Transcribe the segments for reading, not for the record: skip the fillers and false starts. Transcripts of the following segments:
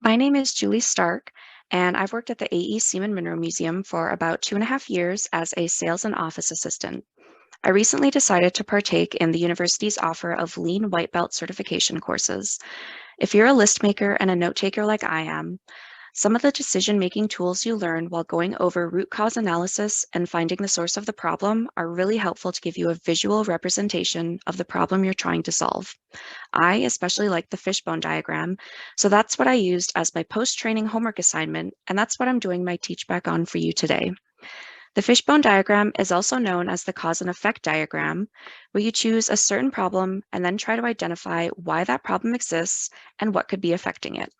My name is Julie Stark, and I've worked at the AE Seaman Mineral Museum for about 2.5 years as a sales and office assistant. I recently decided to partake in the university's offer of Lean White Belt certification courses. If you're a list maker and a note taker like I am, some of the decision-making tools you learn while going over root cause analysis and finding the source of the problem are really helpful to give you a visual representation of the problem you're trying to solve. I especially like the fishbone diagram, so that's what I used as my post-training homework assignment, and that's what I'm doing my Teachback on for you today. The fishbone diagram is also known as the cause and effect diagram, where you choose a certain problem and then try to identify why that problem exists and what could be affecting it.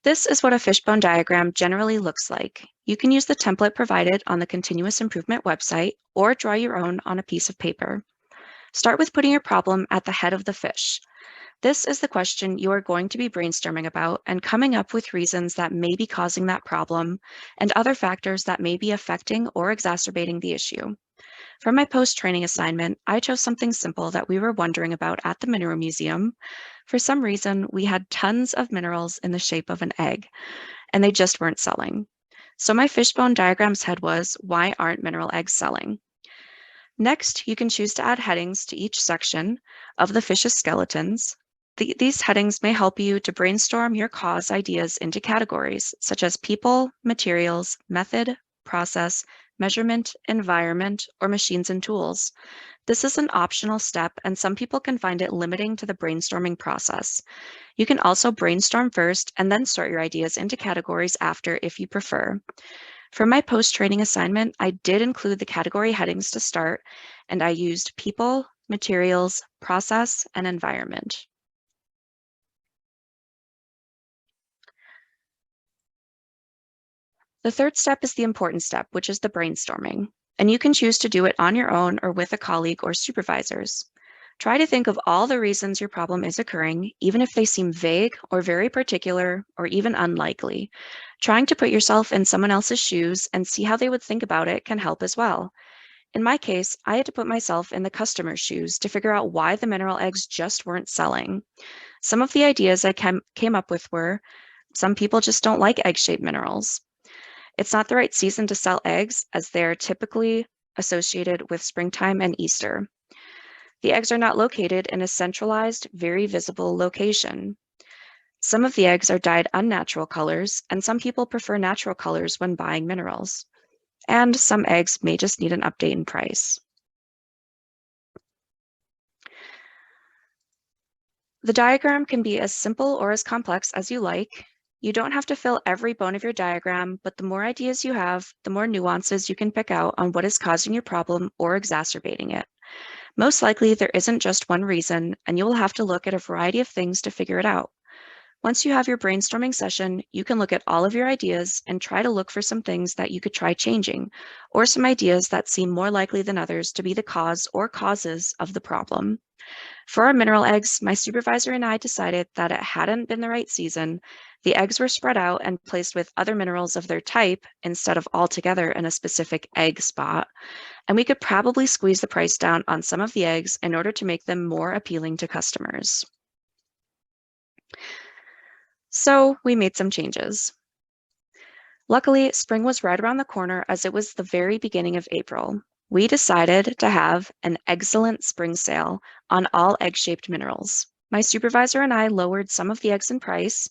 This is what a fishbone diagram generally looks like. You can use the template provided on the Continuous Improvement website or draw your own on a piece of paper. Start with putting your problem at the head of the fish. This is the question you are going to be brainstorming about and coming up with reasons that may be causing that problem and other factors that may be affecting or exacerbating the issue. For my post-training assignment, I chose something simple that we were wondering about at the Mineral Museum. For some reason, we had tons of minerals in the shape of an egg, and they just weren't selling. So my fishbone diagram's head was, why aren't mineral eggs selling? Next, you can choose to add headings to each section of the fish's skeletons. These headings may help you to brainstorm your cause ideas into categories such as people, materials, method, process, measurement, environment, or machines and tools. This is an optional step, and some people can find it limiting to the brainstorming process. You can also brainstorm first and then sort your ideas into categories after if you prefer. For my post-training assignment, I did include the category headings to start, and I used people, materials, process, and environment. The third step is the important step, which is the brainstorming, and you can choose to do it on your own or with a colleague or supervisors. Try to think of all the reasons your problem is occurring, even if they seem vague or very particular or even unlikely. Trying to put yourself in someone else's shoes and see how they would think about it can help as well. In my case, I had to put myself in the customer's shoes to figure out why the mineral eggs just weren't selling. Some of the ideas I came up with were, some people just don't like egg-shaped minerals. It's not the right season to sell eggs as they are typically associated with springtime and Easter. The eggs are not located in a centralized, very visible location. Some of the eggs are dyed unnatural colors, and some people prefer natural colors when buying minerals. And some eggs may just need an update in price. The diagram can be as simple or as complex as you like. You don't have to fill every bone of your diagram, but the more ideas you have, the more nuances you can pick out on what is causing your problem or exacerbating it. Most likely, there isn't just one reason, and you will have to look at a variety of things to figure it out. Once you have your brainstorming session, you can look at all of your ideas and try to look for some things that you could try changing, or some ideas that seem more likely than others to be the cause or causes of the problem. For our mineral eggs, my supervisor and I decided that it hadn't been the right season. The eggs were spread out and placed with other minerals of their type instead of all together in a specific egg spot, and we could probably squeeze the price down on some of the eggs in order to make them more appealing to customers. So we made some changes. Luckily, spring was right around the corner as it was the very beginning of April. We decided to have an excellent spring sale on all egg-shaped minerals. My supervisor and I lowered some of the eggs in price.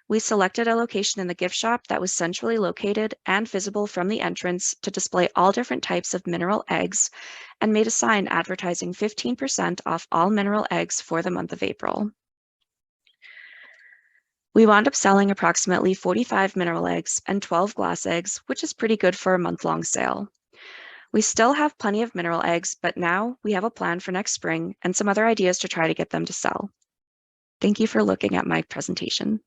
We selected a location in the gift shop that was centrally located and visible from the entrance to display all different types of mineral eggs, and made a sign advertising 15% off all mineral eggs for the month of April. We wound up selling approximately 45 mineral eggs and 12 glass eggs, which is pretty good for a month-long sale. We still have plenty of mineral eggs, but now we have a plan for next spring and some other ideas to try to get them to sell. Thank you for looking at my presentation.